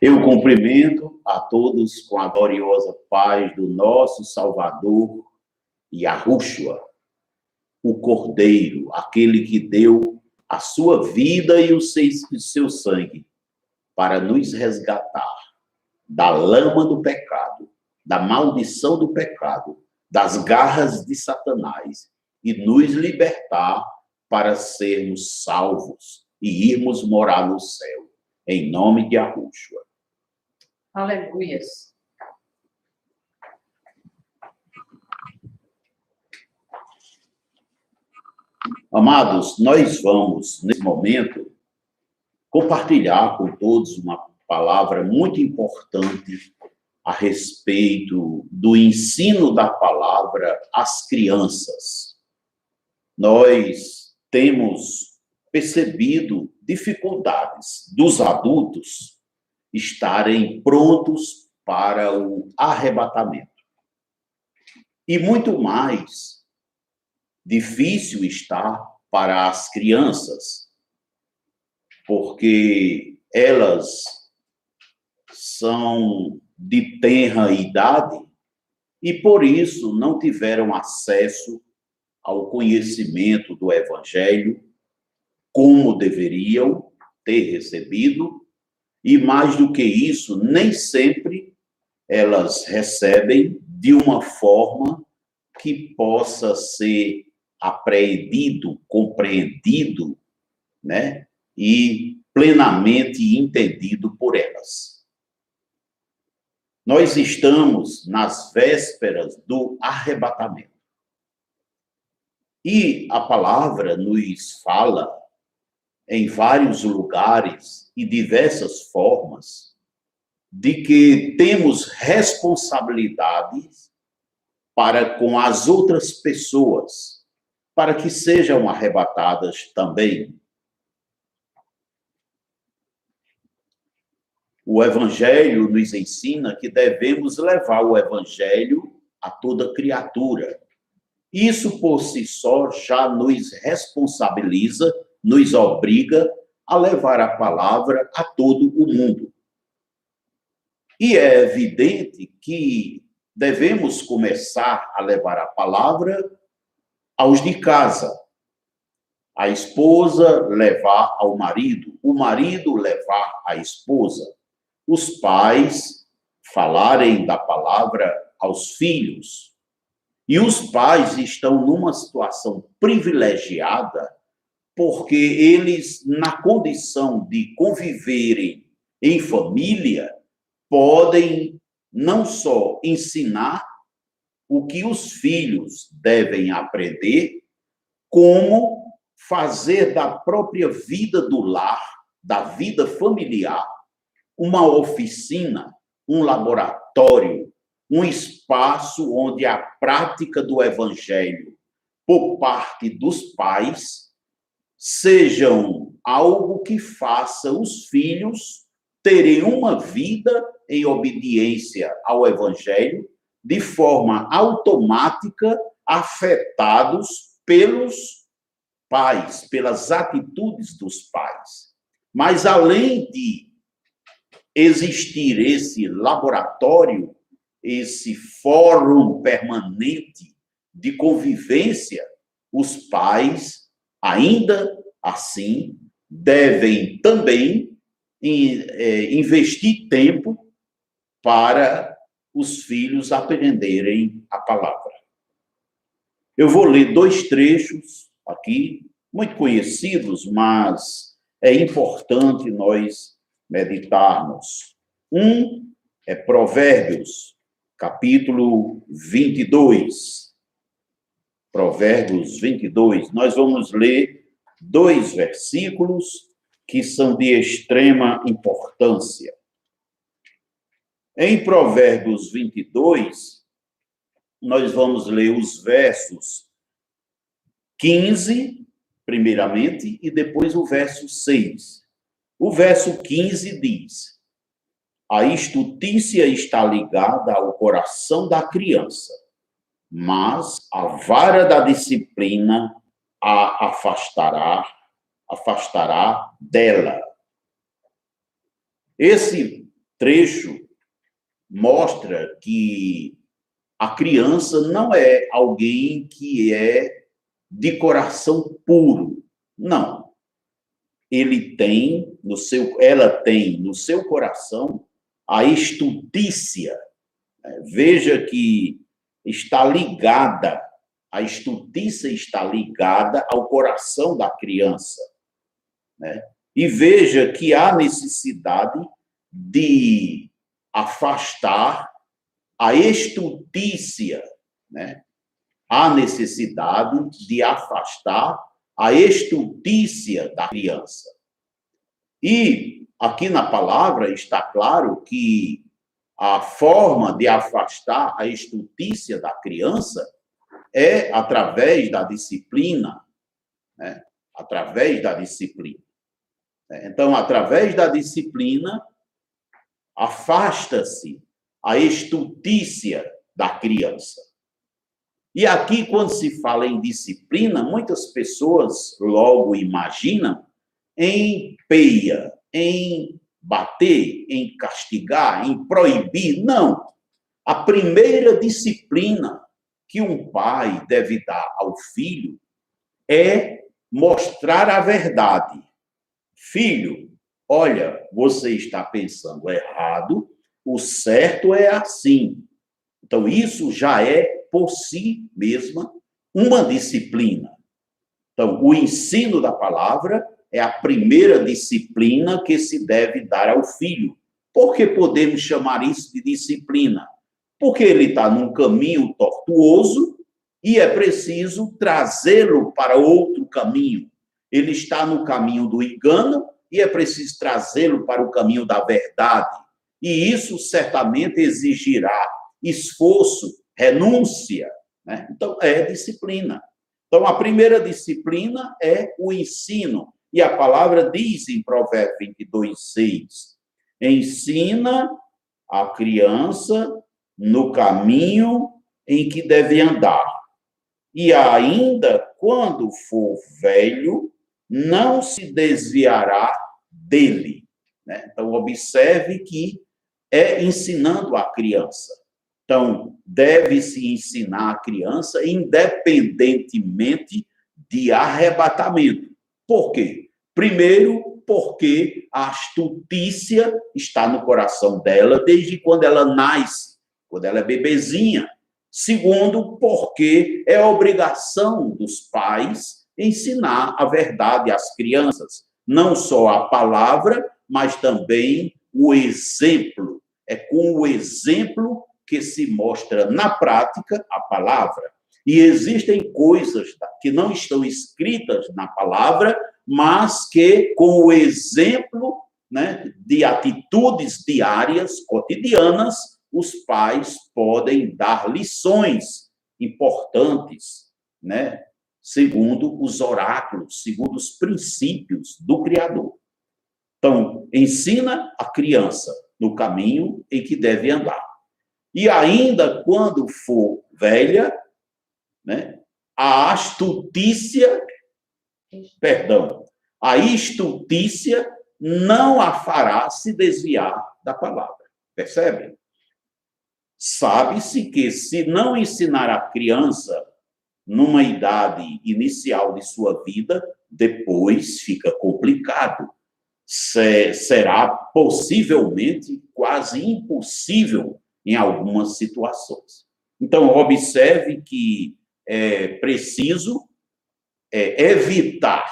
Eu cumprimento a todos com a gloriosa paz do nosso Salvador Yahushua, o Cordeiro, aquele que deu a sua vida e o seu sangue para nos resgatar da lama do pecado, da maldição do pecado, das garras de Satanás e nos libertar para sermos salvos e irmos morar no céu, em nome de Yahushua. Aleluias. Amados, nós vamos, nesse momento, compartilhar com todos uma palavra muito importante a respeito do ensino da palavra às crianças. Nós temos percebido dificuldades dos adultos estarem prontos para o arrebatamento. E muito mais difícil está para as crianças, porque elas são de tenra idade e, por isso, não tiveram acesso ao conhecimento do Evangelho como deveriam ter recebido. E, mais do que isso, nem sempre elas recebem de uma forma que possa ser apreendido, compreendido, né? E plenamente entendido por elas. Nós estamos nas vésperas do arrebatamento. E a palavra nos fala em vários lugares e diversas formas, de que temos responsabilidades para com as outras pessoas, para que sejam arrebatadas também. O Evangelho nos ensina que devemos levar o Evangelho a toda criatura. Isso, por si só, já nos responsabiliza, nos obriga a levar a palavra a todo o mundo. E é evidente que devemos começar a levar a palavra aos de casa. A esposa levar ao marido, o marido levar à esposa, os pais falarem da palavra aos filhos. E os pais estão numa situação privilegiada, porque eles, na condição de conviverem em família, podem não só ensinar o que os filhos devem aprender, como fazer da própria vida do lar, da vida familiar, uma oficina, um laboratório, um espaço onde a prática do Evangelho, por parte dos pais, sejam algo que faça os filhos terem uma vida em obediência ao Evangelho, de forma automática, afetados pelos pais, pelas atitudes dos pais. Mas, além de existir esse laboratório, esse fórum permanente de convivência, os pais, ainda assim, devem também investir tempo para os filhos aprenderem a palavra. Eu vou ler 2 trechos aqui, muito conhecidos, mas é importante nós meditarmos. Um é Provérbios, capítulo 22. Provérbios 22. Nós vamos ler 2 versículos que são de extrema importância. Em Provérbios 22, nós vamos ler os versos 15, primeiramente, e depois o verso 6. O verso 15 diz: a estutícia está ligada ao coração da criança, mas a vara da disciplina a afastará dela. Esse trecho mostra que a criança não é alguém que é de coração puro. Não. Ela tem no seu coração a estutícia. Veja que está ligada, a estutícia está ligada ao coração da criança, né? E veja que há necessidade de afastar a estutícia, né? Há necessidade de afastar a estutícia da criança. E aqui na palavra está claro que a forma de afastar a estutícia da criança é através da disciplina, né? Através da disciplina. Então, através da disciplina, afasta-se a estutícia da criança. E aqui, quando se fala em disciplina, muitas pessoas logo imaginam em peia, em bater, em castigar, em proibir. Não. A primeira disciplina que um pai deve dar ao filho é mostrar a verdade. Filho, olha, você está pensando errado, o certo é assim. Então, isso já é, por si mesma, uma disciplina. Então, o ensino da palavra é a primeira disciplina que se deve dar ao filho. Por que podemos chamar isso de disciplina? Porque ele está num caminho tortuoso e é preciso trazê-lo para outro caminho. Ele está no caminho do engano e é preciso trazê-lo para o caminho da verdade. E isso certamente exigirá esforço, renúncia, né? Então, é disciplina. Então, a primeira disciplina é o ensino. E a palavra diz em Provérbios 22:6, ensina a criança no caminho em que deve andar. E ainda quando for velho, não se desviará dele, né? Então, observe que é ensinando a criança. Então, deve-se ensinar a criança independentemente de arrebatamento. Por quê? Primeiro, porque a astutícia está no coração dela desde quando ela nasce, quando ela é bebezinha. Segundo, porque é obrigação dos pais ensinar a verdade às crianças. Não só a palavra, mas também o exemplo. É com o exemplo que se mostra na prática a palavra. E existem coisas que não estão escritas na palavra, mas que, com o exemplo, né, de atitudes diárias, cotidianas, os pais podem dar lições importantes, né, segundo os oráculos, segundo os princípios do Criador. Então, ensina a criança no caminho em que deve andar. E ainda quando for velha, né, a estutícia não a fará se desviar da palavra. Percebe? Sabe-se que se não ensinar a criança numa idade inicial de sua vida, depois fica complicado. Será possivelmente quase impossível em algumas situações. Então, observe que é preciso evitar,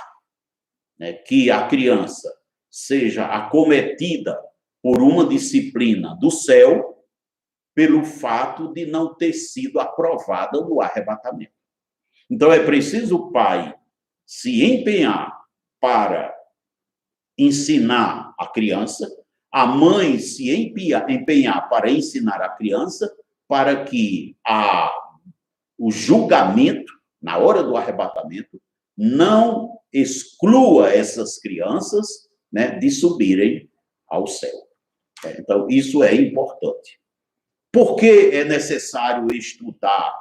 né, que a criança seja acometida por uma disciplina do céu pelo fato de não ter sido aprovada no arrebatamento. Então, é preciso o pai se empenhar para ensinar a criança, a mãe se empenhar para ensinar a criança, para que o julgamento, na hora do arrebatamento, não exclua essas crianças, né, de subirem ao céu. Então, isso é importante. Por que é necessário estudar,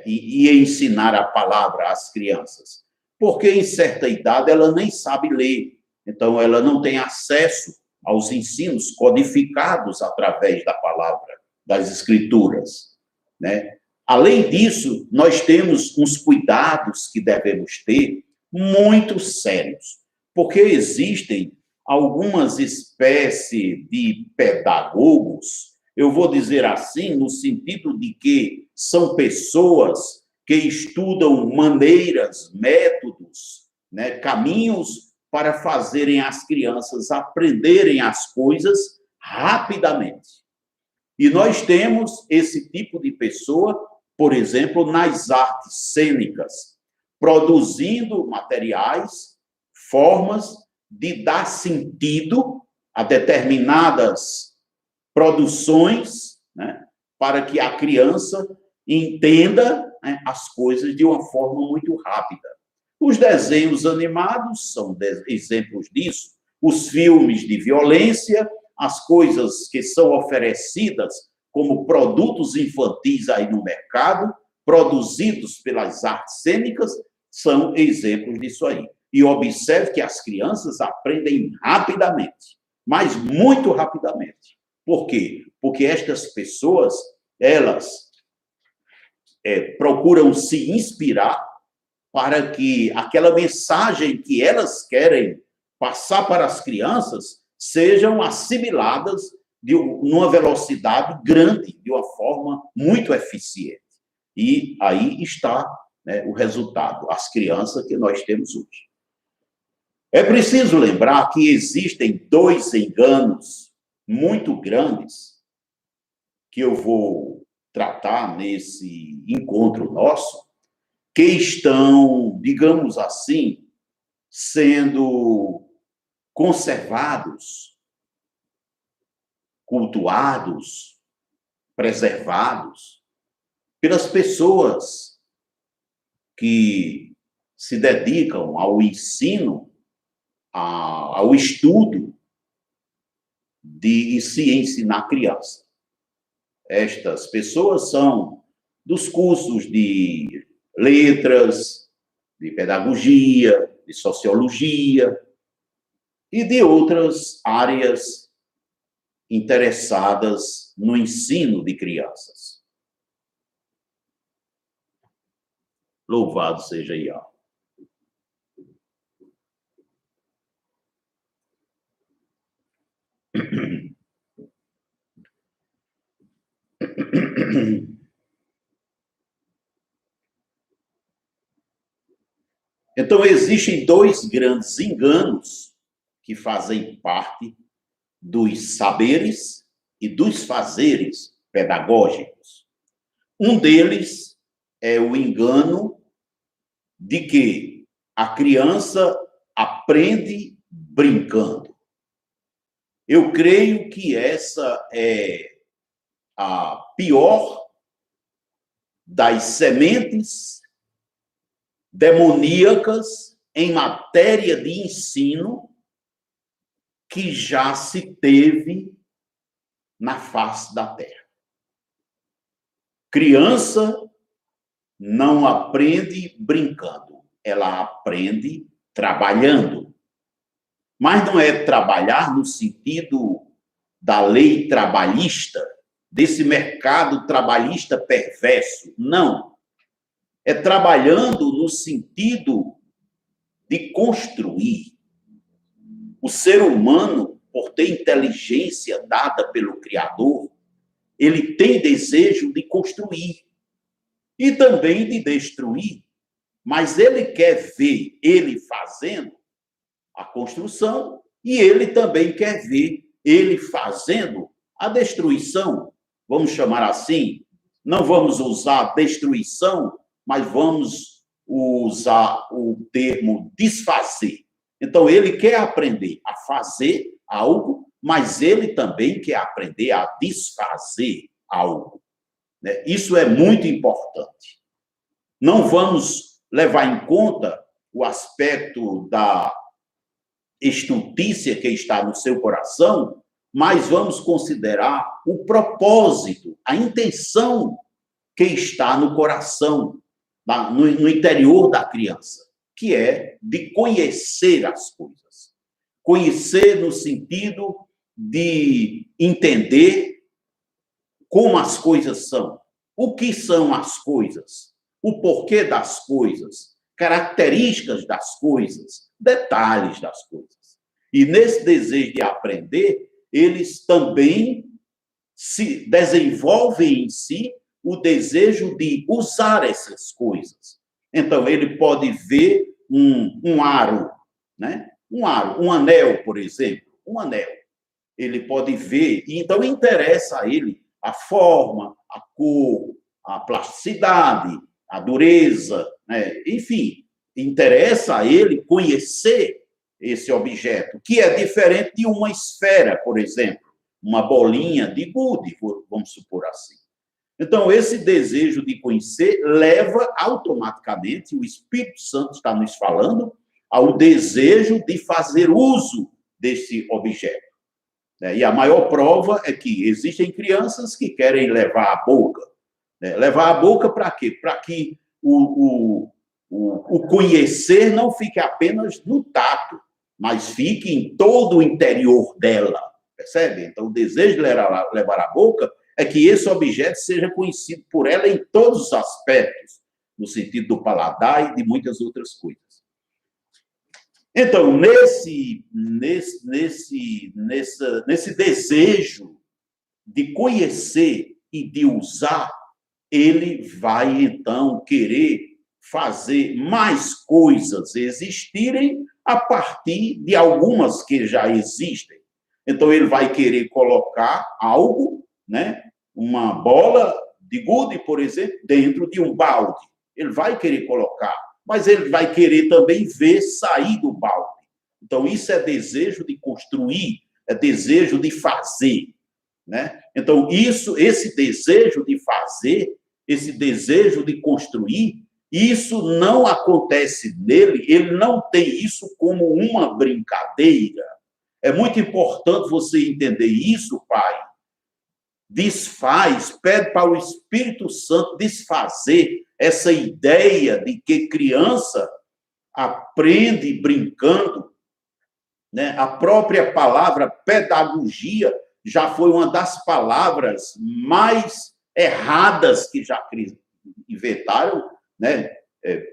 e ensinar a palavra às crianças? Porque, em certa idade, ela nem sabe ler. Então, ela não tem acesso aos ensinos codificados através da palavra, das escrituras, né? Além disso, nós temos uns cuidados que devemos ter muito sérios, porque existem algumas espécies de pedagogos, eu vou dizer assim, no sentido de que são pessoas que estudam maneiras, métodos, né, caminhos para fazerem as crianças aprenderem as coisas rapidamente. E nós temos esse tipo de pessoa, por exemplo, nas artes cênicas, produzindo materiais, formas de dar sentido a determinadas produções, né, para que a criança entenda, né, as coisas de uma forma muito rápida. Os desenhos animados são exemplos disso, os filmes de violência, as coisas que são oferecidas como produtos infantis aí no mercado, produzidos pelas artes cênicas, são exemplos disso aí. E observe que as crianças aprendem rapidamente, mas muito rapidamente. Por quê? Porque estas pessoas, elas procuram se inspirar para que aquela mensagem que elas querem passar para as crianças sejam assimiladas numa velocidade grande, de uma forma muito eficiente. E aí está, né, o resultado, as crianças que nós temos hoje. É preciso lembrar que existem dois enganos muito grandes que eu vou tratar nesse encontro nosso, que estão, digamos assim, sendo conservados, cultuados, preservados pelas pessoas que se dedicam ao ensino, ao estudo de se ensinar a criança. Estas pessoas são dos cursos de letras, de pedagogia, de sociologia e de outras áreas interessadas no ensino de crianças. Louvado seja Yahweh. Então, existem dois grandes enganos que fazem parte dos saberes e dos fazeres pedagógicos. Um deles é o engano de que a criança aprende brincando. Eu creio que essa é a pior das sementes demoníacas em matéria de ensino que já se teve na face da terra. Criança não aprende brincando, ela aprende trabalhando. Mas não é trabalhar no sentido da lei trabalhista, desse mercado trabalhista perverso. Não. É trabalhando no sentido de construir. O ser humano, por ter inteligência dada pelo Criador, ele tem desejo de construir e também de destruir. Mas ele quer ver ele fazendo a construção e ele também quer ver ele fazendo a destruição. Vamos chamar assim, não vamos usar destruição, mas vamos usar o termo desfazer. Então, ele quer aprender a fazer algo, mas ele também quer aprender a desfazer algo. Né? Isso é muito importante. Não vamos levar em conta o aspecto da estultícia que está no seu coração, mas vamos considerar o propósito, a intenção que está no coração, no interior da criança, que é de conhecer as coisas. Conhecer no sentido de entender como as coisas são, o que são as coisas, o porquê das coisas, características das coisas, detalhes das coisas. E nesse desejo de aprender, eles também se desenvolvem em si o desejo de usar essas coisas. Então, ele pode ver um aro, né? Um aro, um anel, por exemplo, um anel. Ele pode ver, e então interessa a ele a forma, a cor, a plasticidade, a dureza, né? Enfim, interessa a ele conhecer esse objeto, que é diferente de uma esfera, por exemplo, uma bolinha de gude, vamos supor assim. Então, esse desejo de conhecer leva automaticamente, o Espírito Santo está nos falando, ao desejo de fazer uso desse objeto. E a maior prova é que existem crianças que querem levar a boca. Levar a boca para quê? Para que o conhecer não fique apenas no tato, mas fique em todo o interior dela. Percebe? Então, o desejo de levar a boca é que esse objeto seja conhecido por ela em todos os aspectos, no sentido do paladar e de muitas outras coisas. Então, nesse desejo de conhecer e de usar, ele vai, então, querer fazer mais coisas existirem a partir de algumas que já existem. Então, ele vai querer colocar algo, né, uma bola de gude, por exemplo, dentro de um balde. Ele vai querer colocar, mas ele vai querer também ver sair do balde. Então, isso é desejo de construir, é desejo de fazer, né? Então, esse desejo de fazer, esse desejo de construir, isso não acontece nele, ele não tem isso como uma brincadeira. É muito importante você entender isso, pai. Desfaz, pede para o Espírito Santo desfazer essa ideia de que criança aprende brincando, né? A própria palavra pedagogia já foi uma das palavras mais erradas que já inventaram, né?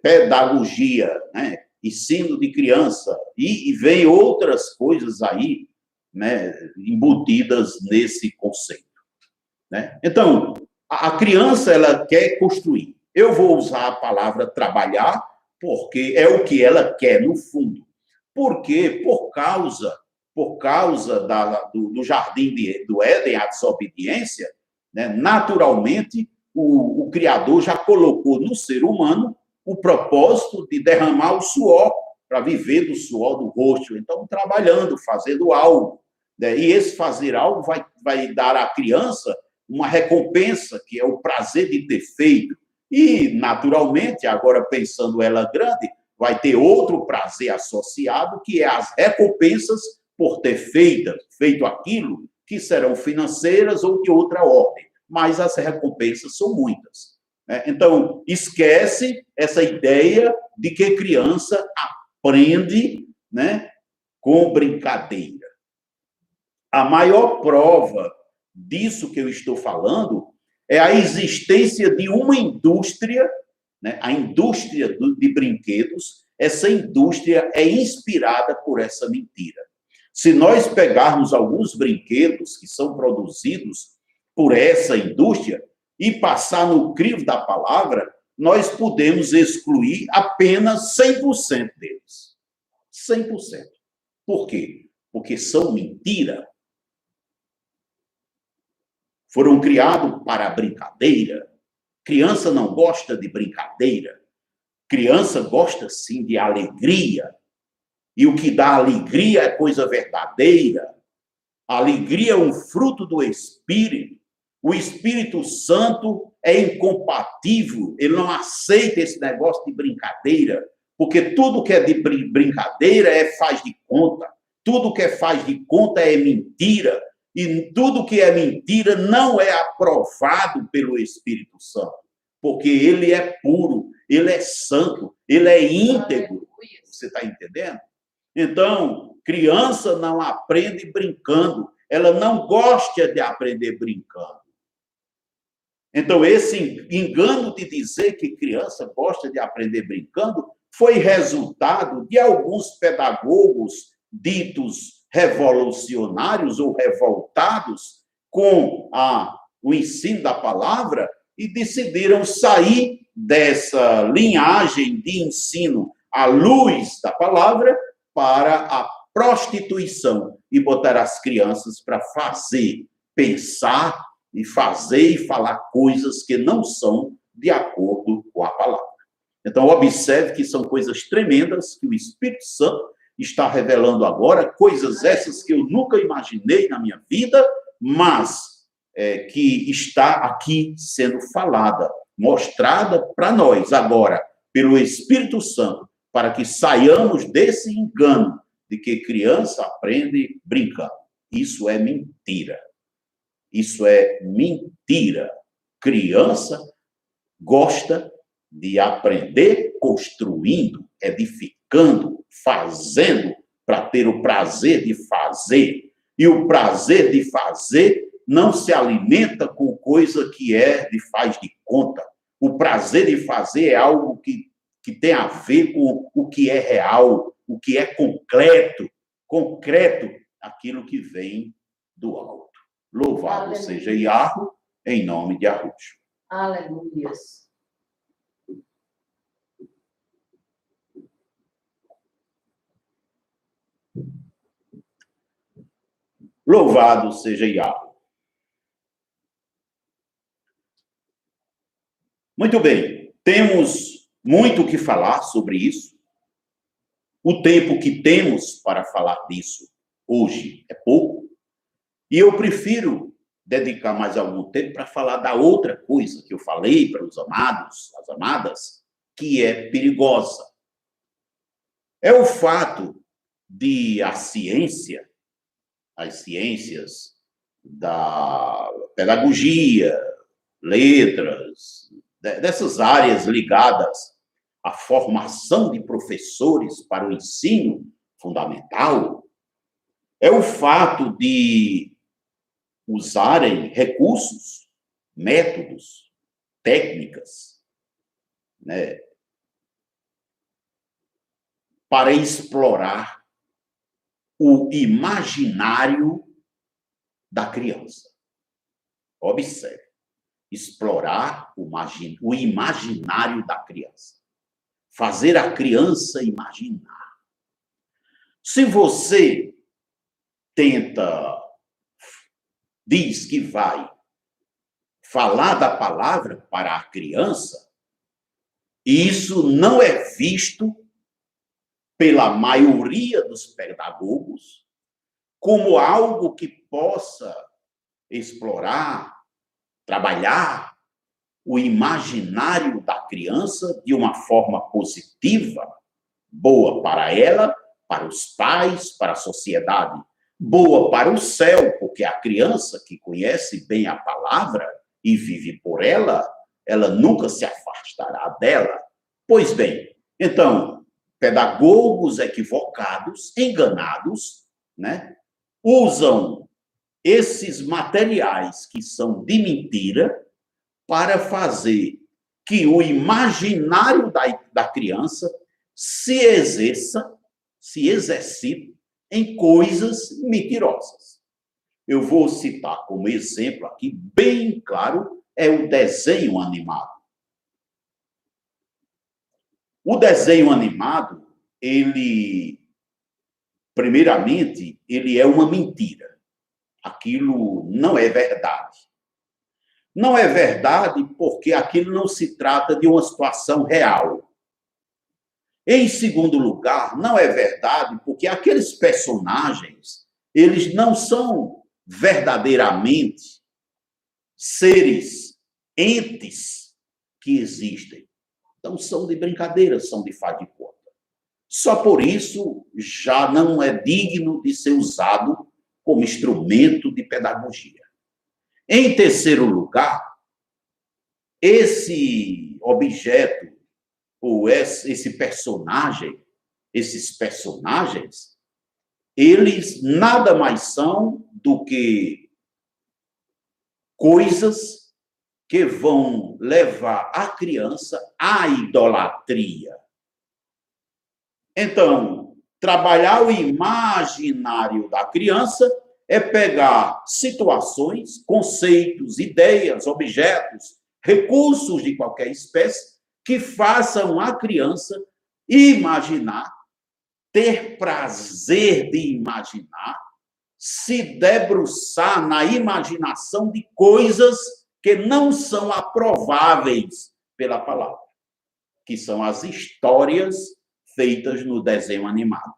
Pedagogia, né? Ensino de criança, e vem outras coisas aí, né, embutidas nesse conceito, né? Então, a criança, ela quer construir. Eu vou usar a palavra trabalhar, porque é o que ela quer, no fundo. Por quê? Por causa do jardim do Éden, a desobediência, né? Naturalmente, o Criador já colocou no ser humano o propósito de derramar o suor, para viver do suor do rosto. Então, trabalhando, fazendo algo, né? E esse fazer algo vai dar à criança uma recompensa, que é o prazer de ter feito. E, naturalmente, agora pensando ela grande, vai ter outro prazer associado, que é as recompensas por ter feito aquilo, que serão financeiras ou de outra ordem. Mas as recompensas são muitas. Então, esquece essa ideia de que criança aprende, né, com brincadeira. A maior prova disso que eu estou falando é a existência de uma indústria, né, a indústria de brinquedos. Essa indústria é inspirada por essa mentira. Se nós pegarmos alguns brinquedos que são produzidos por essa indústria e passar no crivo da palavra, nós podemos excluir apenas 100% deles. 100%. Por quê? Porque são mentira. Foram criados para a brincadeira. Criança não gosta de brincadeira. Criança gosta, sim, de alegria. E o que dá alegria é coisa verdadeira. A alegria é um fruto do Espírito. O Espírito Santo é incompatível. Ele não aceita esse negócio de brincadeira. Porque tudo que é de brincadeira faz de conta. Tudo que faz de conta é mentira. E tudo que é mentira não é aprovado pelo Espírito Santo, porque ele é puro, ele é santo, ele é íntegro. Você está entendendo? Então, criança não aprende brincando, ela não gosta de aprender brincando. Então, esse engano de dizer que criança gosta de aprender brincando foi resultado de alguns pedagogos ditos revolucionários ou revoltados com o ensino da palavra e decidiram sair dessa linhagem de ensino à luz da palavra para a prostituição e botar as crianças para fazer, pensar e fazer e falar coisas que não são de acordo com a palavra. Então, observe que são coisas tremendas que o Espírito Santo está revelando agora, coisas essas que eu nunca imaginei na minha vida, mas que está aqui sendo falada, mostrada para nós agora, pelo Espírito Santo, para que saiamos desse engano de que criança aprende brincando. Isso é mentira. Isso é mentira. Criança gosta de aprender construindo, edificando, fazendo, para ter o prazer de fazer. E o prazer de fazer não se alimenta com coisa que de faz de conta. O prazer de fazer é algo que tem a ver com o que é real, o que é concreto, aquilo que vem do alto. Louvado seja Yahweh, em nome de Arruxo. Aleluia. Louvado seja Yahweh. Muito bem, temos muito o que falar sobre isso. O tempo que temos para falar disso hoje é pouco. E eu prefiro dedicar mais algum tempo para falar da outra coisa que eu falei para os amados, as amadas, que é perigosa. É o fato de as ciências da pedagogia, letras, dessas áreas ligadas à formação de professores para o ensino fundamental, é o fato de usarem recursos, métodos, técnicas, né, para explorar o imaginário da criança. Observe, explorar o imaginário da criança. Fazer a criança imaginar. Se você diz que vai falar da palavra para a criança, isso não é visto pela maioria dos pedagogos como algo que possa explorar, trabalhar o imaginário da criança de uma forma positiva, boa para ela, para os pais, para a sociedade, boa para o céu, porque a criança que conhece bem a palavra e vive por ela, ela nunca se afastará dela. Pois bem, então, pedagogos equivocados, enganados, né, usam esses materiais que são de mentira para fazer que o imaginário da criança se exercite em coisas mentirosas. Eu vou citar como exemplo aqui, bem claro, é o desenho animado. O desenho animado, primeiramente, ele é uma mentira. Aquilo não é verdade. Não é verdade porque aquilo não se trata de uma situação real. Em segundo lugar, não é verdade porque aqueles personagens, eles não são verdadeiramente seres, entes que existem. Então, são de brincadeira, são de faz de conta. Só por isso, já não é digno de ser usado como instrumento de pedagogia. Em terceiro lugar, esse objeto, ou esses personagens, eles nada mais são do que coisas que vão levar a criança à idolatria. Então, trabalhar o imaginário da criança é pegar situações, conceitos, ideias, objetos, recursos de qualquer espécie que façam a criança imaginar, ter prazer de imaginar, se debruçar na imaginação de coisas que não são aprováveis pela palavra, que são as histórias feitas no desenho animado.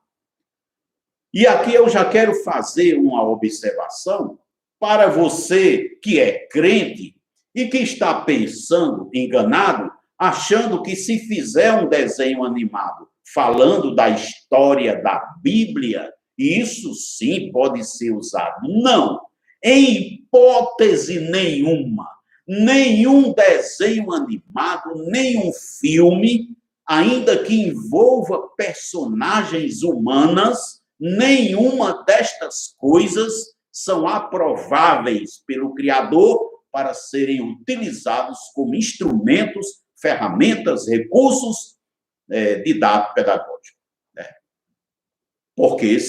E aqui eu já quero fazer uma observação para você que é crente e que está pensando, enganado, achando que se fizer um desenho animado falando da história da Bíblia, isso sim pode ser usado. Não, em hipótese nenhuma, nenhum desenho animado, nenhum filme, ainda que envolva personagens humanas, nenhuma destas coisas são aprováveis pelo Criador para serem utilizados como instrumentos, ferramentas, recursos didático pedagógico. Né? Porque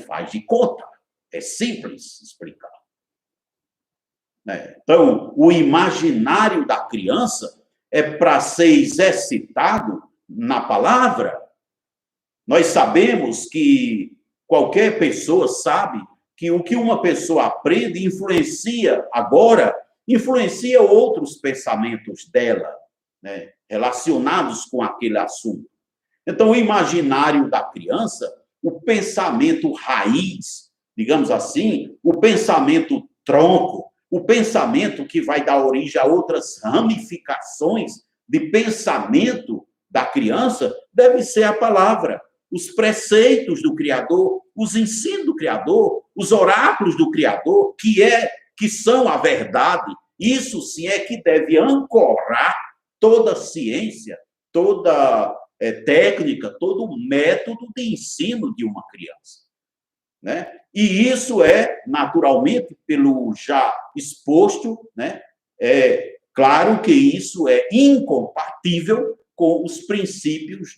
faz de conta. É simples explicar. Né? Então, o imaginário da criança é para ser exercitado na palavra. Nós sabemos que qualquer pessoa sabe que o que uma pessoa aprende influencia outros pensamentos dela, né, relacionados com aquele assunto. Então, o imaginário da criança, o pensamento raiz, digamos assim, o pensamento tronco, o pensamento que vai dar origem a outras ramificações de pensamento da criança, deve ser a palavra. Os preceitos do Criador, os ensinos do Criador, os oráculos do Criador, que são a verdade, isso sim é que deve ancorar toda a ciência, toda técnica, todo método de ensino de uma criança. Né? E isso é, naturalmente, pelo já exposto, né? É claro que isso é incompatível com os princípios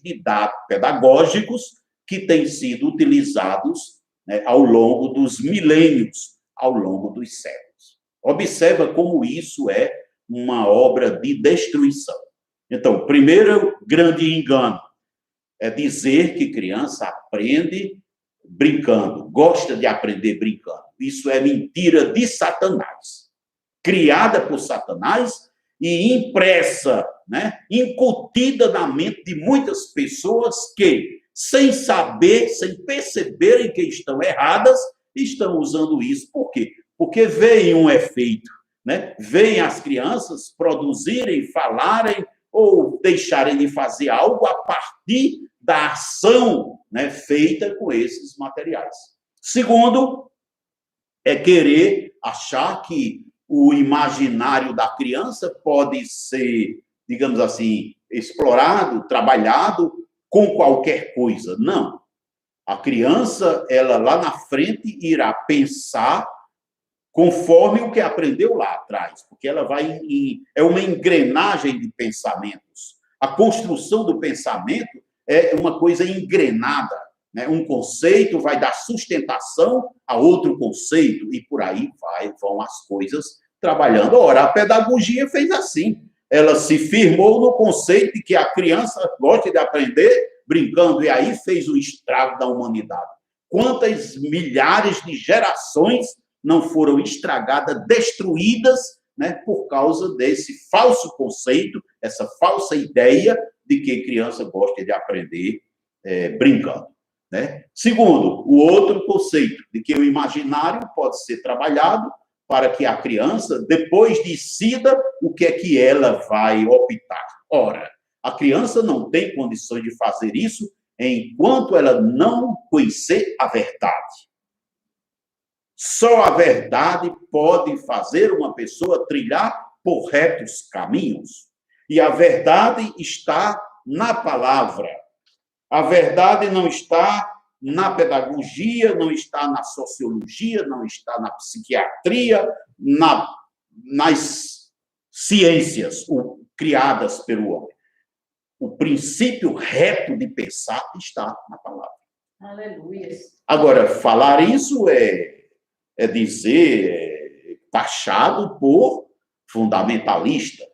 pedagógicos que têm sido utilizados, né, ao longo dos milênios, ao longo dos séculos. Observa como isso é uma obra de destruição. Então, primeiro grande engano é dizer que criança aprende brincando, gosta de aprender brincando. Isso é mentira de Satanás, criada por Satanás e impressa, né, incutida na mente de muitas pessoas que, sem saber, sem perceberem que estão erradas, estão usando isso. Por quê? Porque veem um efeito, né? Veem as crianças produzirem, falarem ou deixarem de fazer algo a partir da ação, né, feita com esses materiais. Segundo, é querer achar que o imaginário da criança pode ser, digamos assim, explorado, trabalhado com qualquer coisa. Não. A criança, ela lá na frente irá pensar conforme o que aprendeu lá atrás, porque ela é uma engrenagem de pensamentos. A construção do pensamento é uma coisa engrenada, né? Um conceito vai dar sustentação a outro conceito e por aí vão as coisas trabalhando. Ora, a pedagogia fez assim. Ela se firmou no conceito de que a criança gosta de aprender brincando e aí fez o estrago da humanidade. Quantas milhares de gerações não foram estragadas, destruídas, né, por causa desse falso conceito, essa falsa ideia de que criança gosta de aprender brincando. Né? Segundo, o outro conceito de que o imaginário pode ser trabalhado para que a criança depois decida o que é que ela vai optar. Ora, a criança não tem condições de fazer isso enquanto ela não conhecer a verdade. Só a verdade pode fazer uma pessoa trilhar por retos caminhos. E a verdade está na palavra. A verdade não está na pedagogia, não está na sociologia, não está na psiquiatria, nas ciências criadas pelo homem. O princípio reto de pensar está na palavra. Aleluia. Agora, falar isso é dizer, taxado por fundamentalista.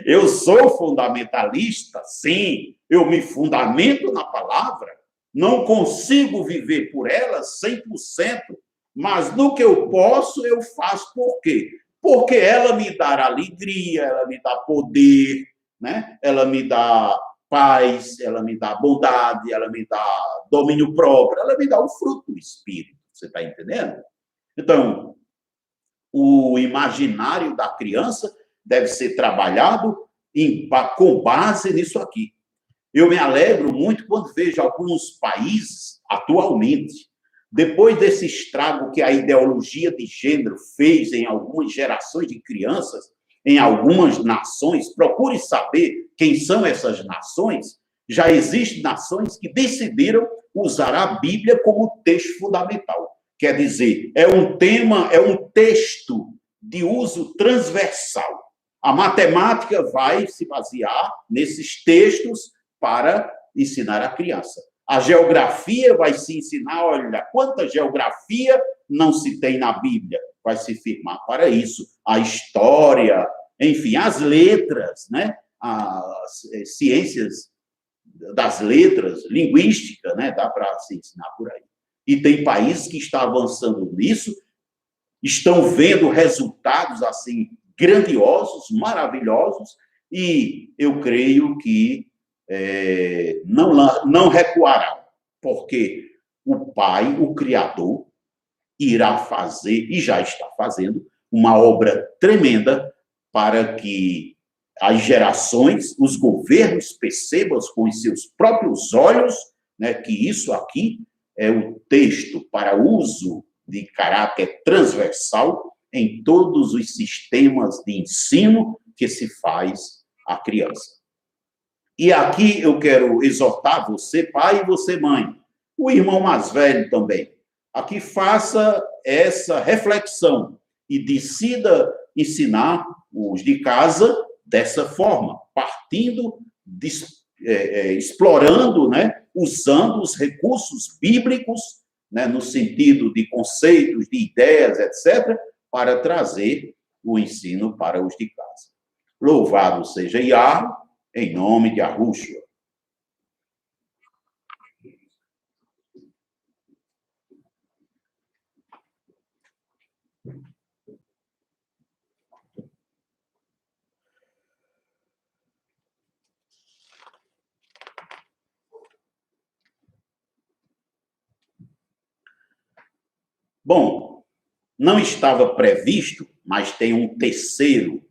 Eu sou fundamentalista, sim, eu me fundamento na palavra, não consigo viver por ela 100%, mas no que eu posso, eu faço. Por quê? Porque ela me dá alegria, ela me dá poder, né? Ela me dá paz, ela me dá bondade, ela me dá domínio próprio, ela me dá o fruto do Espírito. Você está entendendo? Então, o imaginário da criança deve ser trabalhado com base nisso aqui. Eu me alegro muito quando vejo alguns países, atualmente, depois desse estrago que a ideologia de gênero fez em algumas gerações de crianças, em algumas nações, procure saber quem são essas nações. Já existem nações que decidiram usar a Bíblia como texto fundamental. Quer dizer, é um texto de uso transversal. A matemática vai se basear nesses textos para ensinar a criança. A geografia vai se ensinar, olha, quanta geografia não se tem na Bíblia, vai se firmar para isso. A história, enfim, as letras, né? As ciências das letras, linguística, né? Dá para se ensinar por aí. E tem países que estão avançando nisso, estão vendo resultados assim grandiosos, maravilhosos, e eu creio que não recuarão, porque o Pai, o Criador, irá fazer, e já está fazendo, uma obra tremenda para que as gerações, os governos percebam com os seus próprios olhos, né, que isso aqui é o texto para uso de caráter transversal em todos os sistemas de ensino que se faz à criança. E aqui eu quero exortar você, pai, e você, mãe, o irmão mais velho também, a que faça essa reflexão e decida ensinar os de casa dessa forma, partindo, explorando, né, usando os recursos bíblicos, né, no sentido de conceitos, de ideias, etc., para trazer o ensino para os de casa. Louvado seja Yahweh, em nome de Yahushua. Bom, não estava previsto, mas tem um terceiro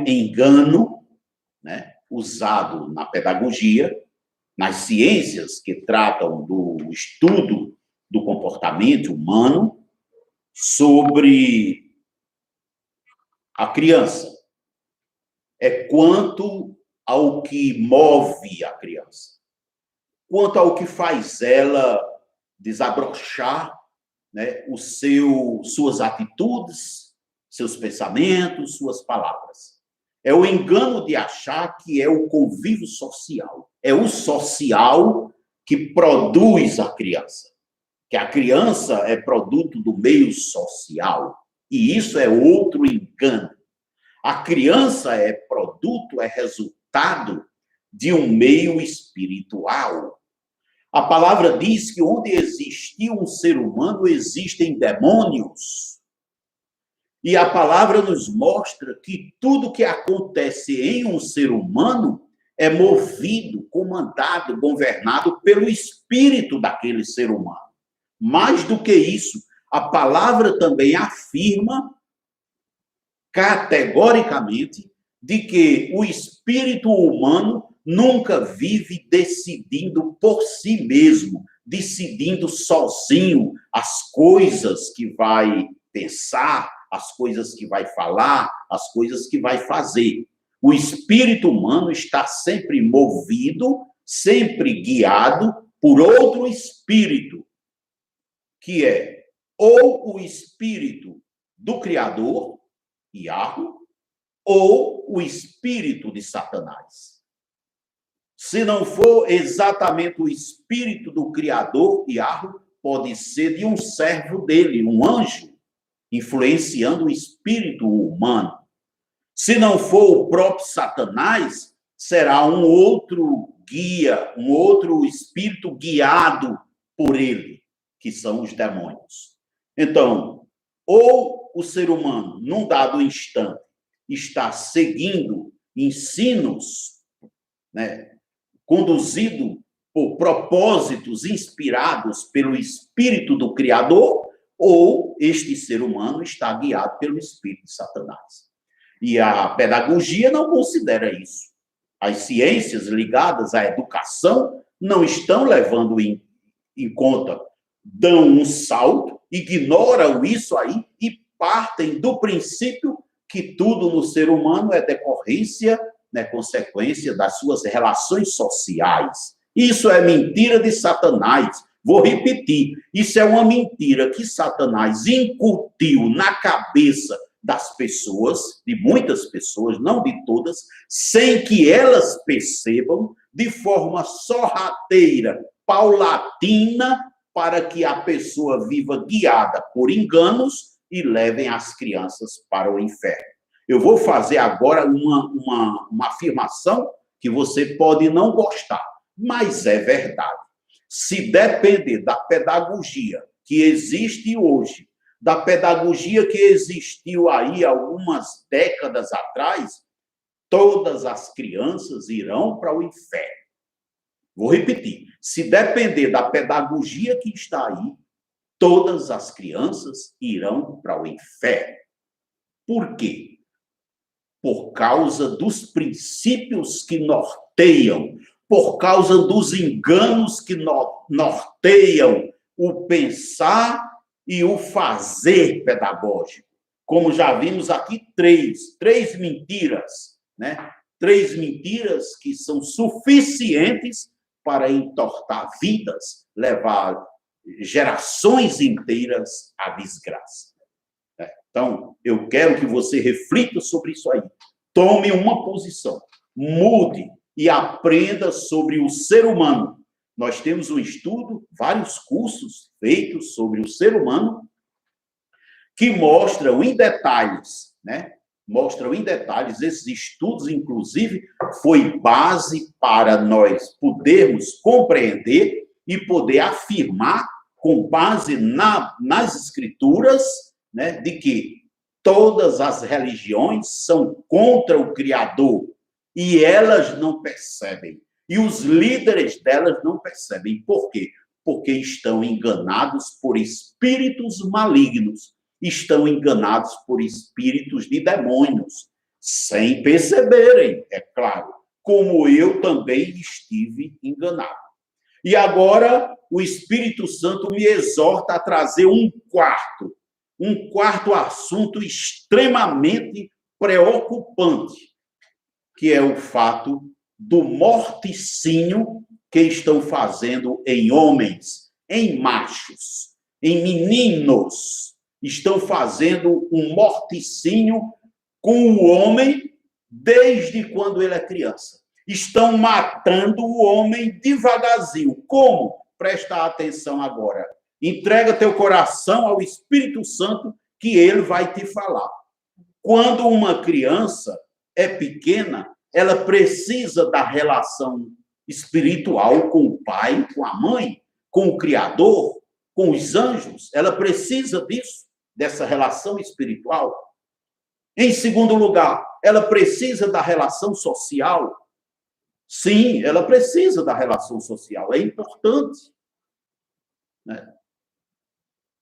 engano, né, usado na pedagogia, nas ciências que tratam do estudo do comportamento humano sobre a criança. É quanto ao que move a criança, quanto ao que faz ela desabrochar, né, suas atitudes, seus pensamentos, suas palavras. É o engano de achar que é o convívio social. É o social que produz a criança. Que a criança é produto do meio social. E isso é outro engano. A criança é produto, é resultado de um meio espiritual. A palavra diz que onde existiu um ser humano, existem demônios. E a palavra nos mostra que tudo que acontece em um ser humano é movido, comandado, governado pelo espírito daquele ser humano. Mais do que isso, a palavra também afirma categoricamente de que o espírito humano nunca vive decidindo por si mesmo, decidindo sozinho as coisas que vai pensar, as coisas que vai falar, as coisas que vai fazer. O espírito humano está sempre movido sempre guiado por outro espírito, que é ou o espírito do Criador, Yahweh, ou o espírito de Satanás. Se não for exatamente o espírito do Criador, Yahweh, pode ser de um servo dele, um anjo, influenciando o espírito humano. Se não for o próprio Satanás, será um outro guia, um outro espírito guiado por ele, que são os demônios. Então, ou o ser humano, num dado instante, está seguindo ensinos, né, conduzido por propósitos inspirados pelo espírito do Criador, ou este ser humano está guiado pelo espírito de Satanás. E a pedagogia não considera isso. As ciências ligadas à educação não estão levando em conta, dão um salto, ignoram isso aí e partem do princípio que tudo no ser humano é decorrência, né, consequência das suas relações sociais. Isso é mentira de Satanás. Vou repetir, isso é uma mentira que Satanás incutiu na cabeça das pessoas, de muitas pessoas, não de todas, sem que elas percebam, de forma sorrateira, paulatina, para que a pessoa viva guiada por enganos e levem as crianças para o inferno. Eu vou fazer agora uma afirmação que você pode não gostar, mas é verdade. Se depender da pedagogia que existe hoje, da pedagogia que existiu aí algumas décadas atrás, todas as crianças irão para o inferno. Vou repetir. Se depender da pedagogia que está aí, todas as crianças irão para o inferno. Por quê? Por causa dos princípios que norteiam, por causa dos enganos que norteiam o pensar e o fazer pedagógico. Como já vimos aqui, três mentiras, né? 3 mentiras que são suficientes para entortar vidas, levar gerações inteiras à desgraça. Então, eu quero que você reflita sobre isso aí. Tome uma posição, mude e aprenda sobre o ser humano. Nós temos um estudo, vários cursos feitos sobre o ser humano, que mostram em detalhes, né? Mostram em detalhes, esses estudos, inclusive, foi base para nós podermos compreender e poder afirmar, com base nas escrituras, né, de que todas as religiões são contra o Criador e elas não percebem. E os líderes delas não percebem. Por quê? Porque estão enganados por espíritos malignos, estão enganados por espíritos de demônios, sem perceberem, é claro, como eu também estive enganado. E agora o Espírito Santo me exorta a trazer um quarto assunto extremamente preocupante, que é o fato do morticínio que estão fazendo em homens, em machos, em meninos. Estão fazendo um morticínio com o homem desde quando ele é criança. Estão matando o homem devagarzinho. Como? Presta atenção agora. Entrega teu coração ao Espírito Santo, que ele vai te falar. Quando uma criança é pequena, ela precisa da relação espiritual com o pai, com a mãe, com o Criador, com os anjos. Ela precisa disso, dessa relação espiritual. Em segundo lugar, ela precisa da relação social. Sim, ela precisa da relação social, é importante, né?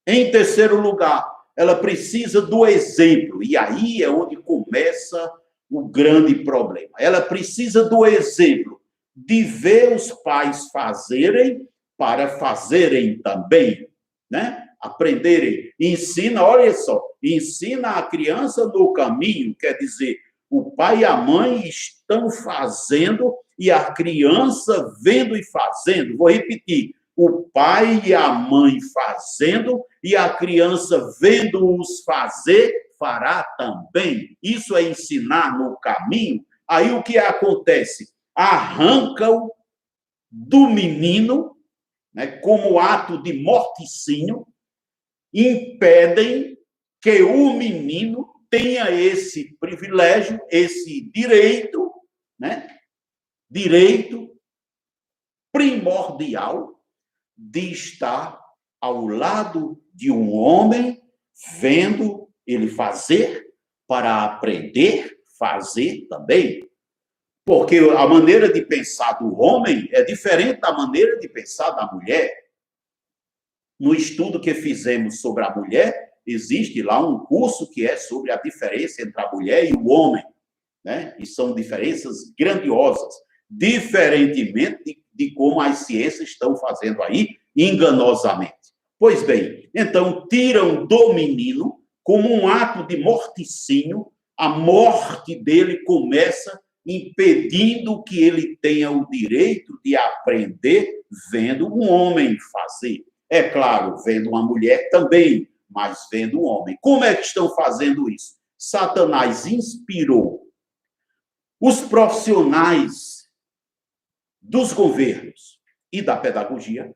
Em terceiro lugar, ela precisa do exemplo, e aí é onde começa o grande problema. Ela precisa do exemplo, de ver os pais fazerem para fazerem também, né? Aprenderem. Ensina, olha só, ensina a criança no caminho, quer dizer, o pai e a mãe estão fazendo e a criança vendo e fazendo. Vou repetir: o pai e a mãe fazendo e a criança vendo-os fazer, fará também. Isso é ensinar no caminho. Aí o que acontece? Arrancam do menino, né, como ato de morticínio, impedem que o menino tenha esse privilégio, esse direito, né, direito primordial de estar ao lado de um homem, vendo ele fazer, para aprender fazer também. Porque a maneira de pensar do homem é diferente da maneira de pensar da mulher. No estudo que fizemos sobre a mulher, existe lá um curso que é sobre a diferença entre a mulher e o homem, né? E são diferenças grandiosas, diferentemente de como as ciências estão fazendo aí, enganosamente. Pois bem, então tiram do menino como um ato de morticínio, a morte dele começa impedindo que ele tenha o direito de aprender vendo um homem fazer. É claro, vendo uma mulher também, mas vendo um homem. Como é que estão fazendo isso? Satanás inspirou os profissionais dos governos e da pedagogia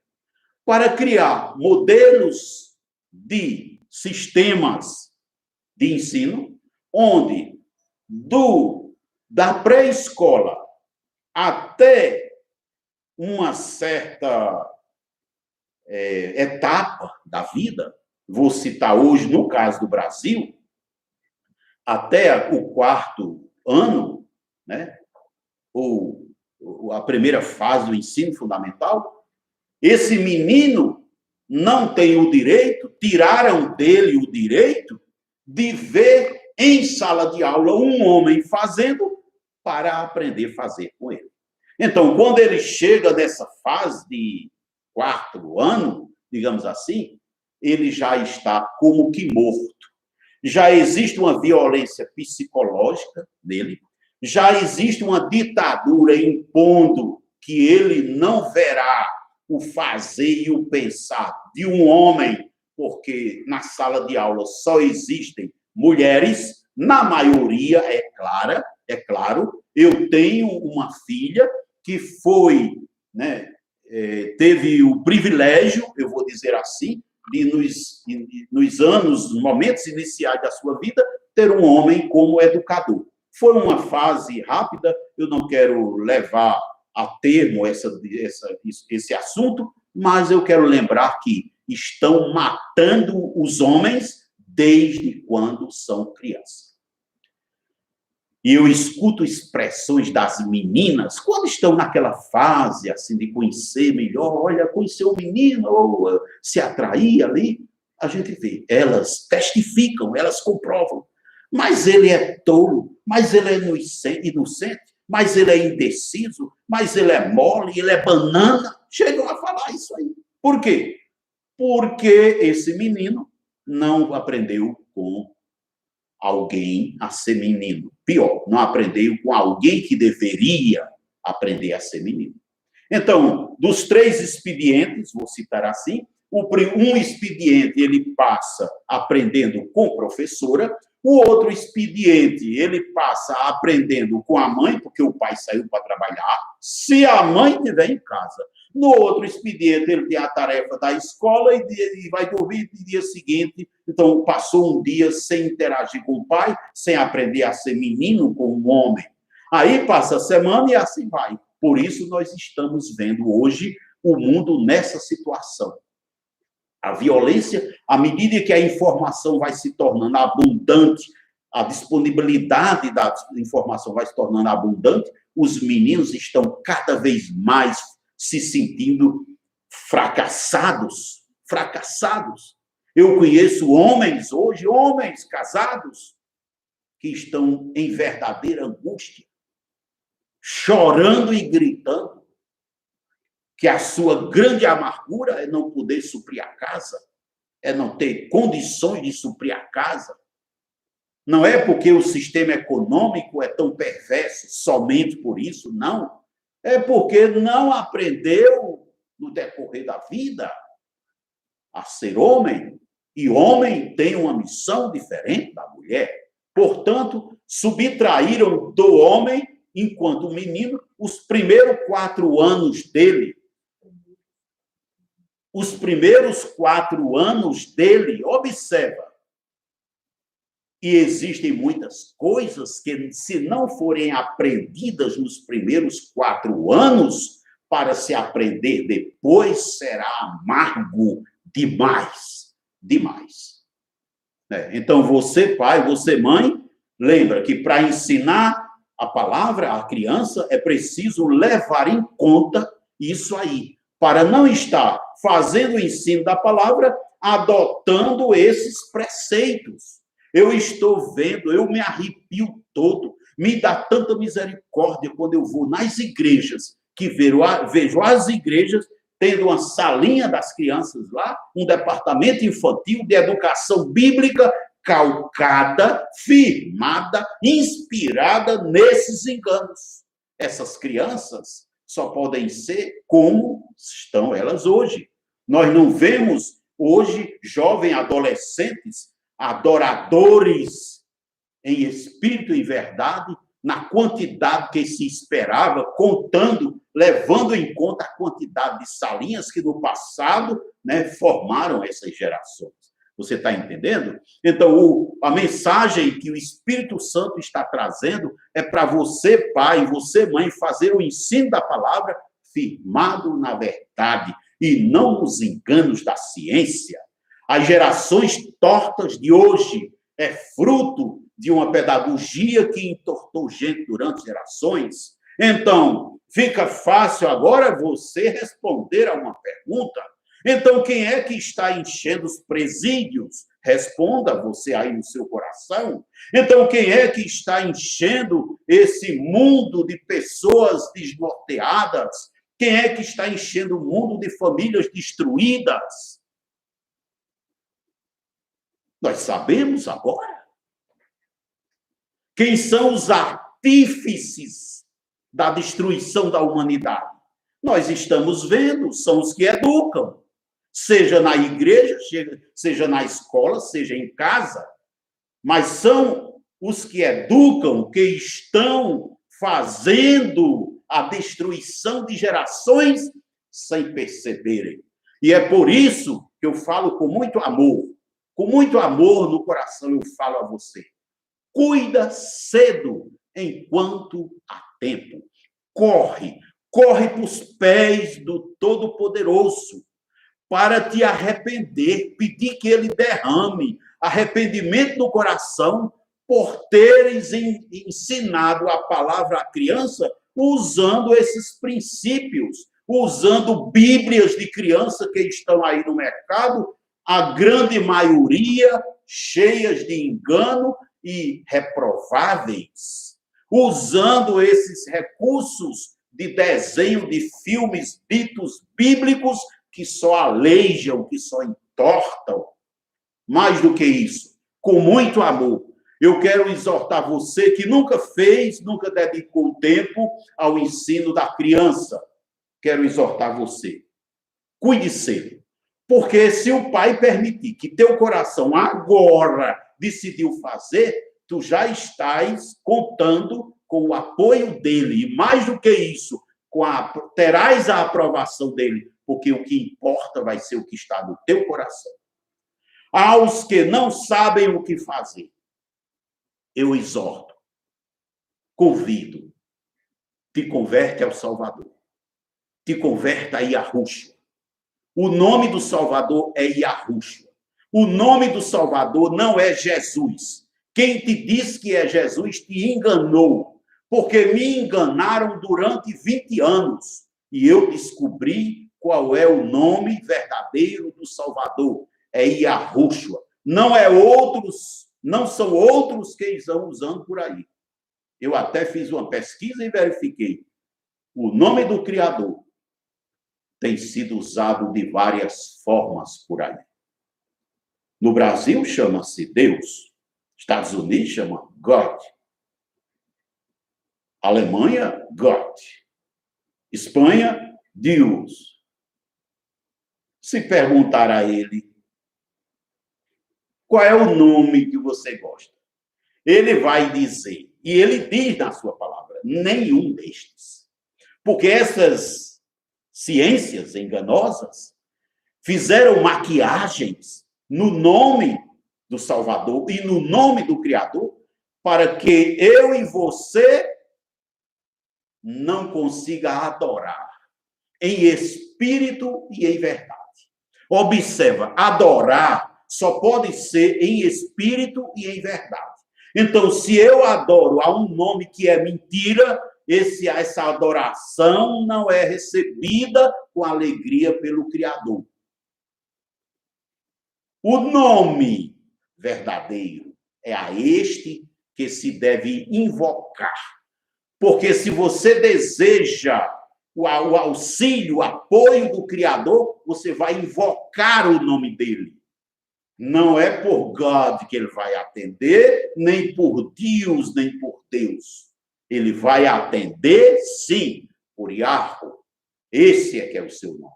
para criar modelos de sistemas de ensino, onde da pré-escola até uma certa etapa da vida, vou citar hoje, no caso do Brasil, até o 4º ano, né, ou a primeira fase do ensino fundamental, esse menino não tem o direito, tiraram dele o direito de ver em sala de aula um homem fazendo para aprender a fazer com ele. Então, quando ele chega nessa fase de 4º ano, digamos assim, ele já está como que morto. Já existe uma violência psicológica nele, já existe uma ditadura impondo que ele não verá o fazer e o pensar de um homem, porque na sala de aula só existem mulheres, na maioria, é claro. Eu tenho uma filha que foi, né, teve o privilégio, eu vou dizer assim, de nos momentos iniciais da sua vida, ter um homem como educador. Foi uma fase rápida, eu não quero levar a termo esse assunto, mas eu quero lembrar que estão matando os homens desde quando são crianças. E eu escuto expressões das meninas, quando estão naquela fase assim de conhecer melhor, olha, conhecer o menino, ou se atrair ali, a gente vê, elas testificam, elas comprovam. Mas ele é tolo, mas ele é inocente, mas ele é indeciso, mas ele é mole, ele é banana. Chegam a falar isso aí. Por quê? Porque esse menino não aprendeu com alguém a ser menino. Pior, não aprendeu com alguém que deveria aprender a ser menino. Então, dos 3 expedientes, vou citar assim, um expediente ele passa aprendendo com professora, o outro expediente ele passa aprendendo com a mãe, porque o pai saiu para trabalhar, se a mãe estiver em casa. No outro expediente, ele tem a tarefa da escola e vai dormir no dia seguinte. Então, passou um dia sem interagir com o pai, sem aprender a ser menino como um homem. Aí passa a semana e assim vai. Por isso, nós estamos vendo hoje o mundo nessa situação. A violência, à medida que a informação vai se tornando abundante, a disponibilidade da informação vai se tornando abundante, os meninos estão cada vez mais se sentindo fracassados. Eu conheço homens hoje, homens casados, que estão em verdadeira angústia, chorando e gritando, que a sua grande amargura é não poder suprir a casa, é não ter condições de suprir a casa. Não é porque o sistema econômico é tão perverso, somente por isso, não. É porque não aprendeu no decorrer da vida a ser homem. E homem tem uma missão diferente da mulher. Portanto, subtraíram do homem, enquanto menino, os primeiros 4 anos dele. Os primeiros 4 anos dele, observa. E existem muitas coisas que, se não forem aprendidas nos primeiros 4 anos, para se aprender depois, será amargo demais. Demais. Então, você, pai, você, mãe, lembra que para ensinar a palavra à criança é preciso levar em conta isso aí, para não estar fazendo o ensino da palavra, adotando esses preceitos. Eu estou vendo, eu me arrepio todo, me dá tanta misericórdia quando eu vou nas igrejas, que vejo as igrejas tendo uma salinha das crianças lá, um departamento infantil de educação bíblica calcada, firmada, inspirada nesses enganos. Essas crianças só podem ser como estão elas hoje. Nós não vemos hoje jovens adolescentes, adoradores em espírito e verdade, na quantidade que se esperava, contando, levando em conta a quantidade de salinhas que no passado, formaram essas gerações. Você está entendendo? Então, a mensagem que o Espírito Santo está trazendo é para você, pai, você, mãe, fazer o ensino da palavra firmado na verdade e não nos enganos da ciência. As gerações tortas de hoje é fruto de uma pedagogia que entortou gente durante gerações. Então, fica fácil agora você responder a uma pergunta. Então, quem é que está enchendo os presídios? Responda você aí no seu coração. Então, quem é que está enchendo esse mundo de pessoas desnorteadas? Quem é que está enchendo o mundo de famílias destruídas? Nós sabemos agora. Quem são os artífices da destruição da humanidade? Nós estamos vendo, são os que educam. Seja na igreja, seja na escola, seja em casa. Mas são os que educam, que estão fazendo a destruição de gerações sem perceberem. E é por isso que eu falo com muito amor no coração, eu falo a você. Cuida cedo, enquanto há tempo. Corre para os pés do Todo-Poderoso, para te arrepender, pedir que ele derrame arrependimento no coração por teres ensinado a palavra à criança usando esses princípios, usando bíblias de criança que estão aí no mercado, a grande maioria cheias de engano e reprováveis, usando esses recursos de desenho de filmes ditos bíblicos que só aleijam, que só entortam. Mais do que isso, com muito amor, eu quero exortar você que nunca dedicou tempo ao ensino da criança. Quero exortar você. Cuide cedo. Porque se o pai permitir que teu coração agora decidiu fazer, tu já estás contando com o apoio dele. E mais do que isso, terás a aprovação dele, porque o que importa vai ser o que está no teu coração. Aos que não sabem o que fazer, eu exorto, convido, te converte ao Salvador, te converta a Yahushua. O nome do Salvador é Yahushua. O nome do Salvador não é Jesus. Quem te disse que é Jesus te enganou, porque me enganaram durante 20 anos e eu descobri qual é o nome verdadeiro do Salvador. É Yahushua. Não são outros que estão usando por aí. Eu até fiz uma pesquisa e verifiquei. O nome do Criador tem sido usado de várias formas por aí. No Brasil chama-se Deus. Estados Unidos chama God. Alemanha, Gott. Espanha, Deus. Se perguntar a ele, qual é o nome que você gosta? Ele vai dizer, e ele diz na sua palavra, nenhum destes. Porque essas ciências enganosas fizeram maquiagens no nome do Salvador e no nome do Criador, para que eu e você não consiga adorar em espírito e em verdade. Observa, adorar só pode ser em espírito e em verdade. Então, se eu adoro a um nome que é mentira, essa adoração não é recebida com alegria pelo Criador. O nome verdadeiro é a este que se deve invocar. Porque se você deseja o auxílio, o apoio do Criador, você vai invocar o nome dele. Não é por God que ele vai atender, nem por Deus, nem por Deus. Ele vai atender, sim, por Yahweh. Esse é que é o seu nome.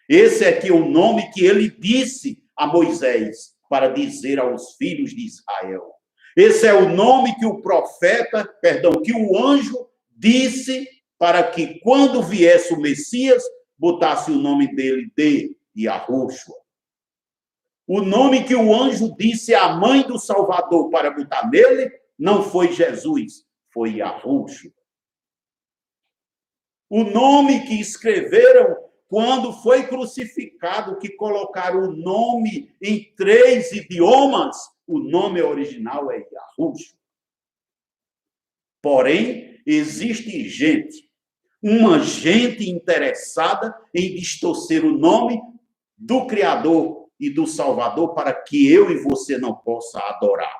Esse é que é o nome que ele disse a Moisés para dizer aos filhos de Israel. Esse é o nome que o profeta, que o anjo disse para que quando viesse o Messias, botasse o nome dele de Yahushua. O nome que o anjo disse à mãe do Salvador para botar nele não foi Jesus, foi Yahushua. O nome que escreveram quando foi crucificado, que colocaram o nome em 3 idiomas, o nome original é Yahushua. Porém, existe uma gente interessada em distorcer o nome do Criador e do Salvador para que eu e você não possa adorar.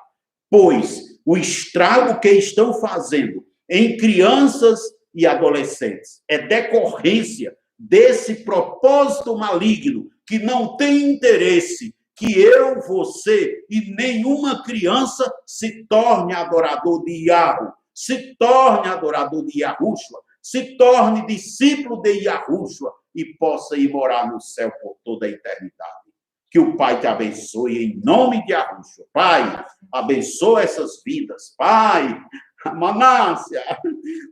Pois o estrago que estão fazendo em crianças e adolescentes é decorrência desse propósito maligno que não tem interesse que eu, você e nenhuma criança se torne adorador de Yahweh, se torne adorador de Yahushua, se torne discípulo de Yahushua e possa ir morar no céu por toda a eternidade. Que o Pai te abençoe em nome de Yahushua. Pai, abençoa essas vidas. Pai, Manácia,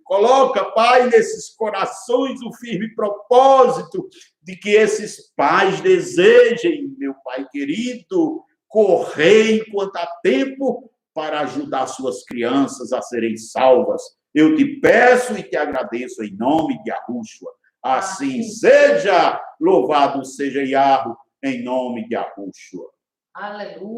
coloca, Pai, nesses corações o firme propósito de que esses pais desejem, meu Pai querido, correr enquanto há tempo para ajudar suas crianças a serem salvas. Eu te peço e te agradeço em nome de Yahushua. Assim seja, louvado seja Yahweh, em nome de Yahushua. Aleluia.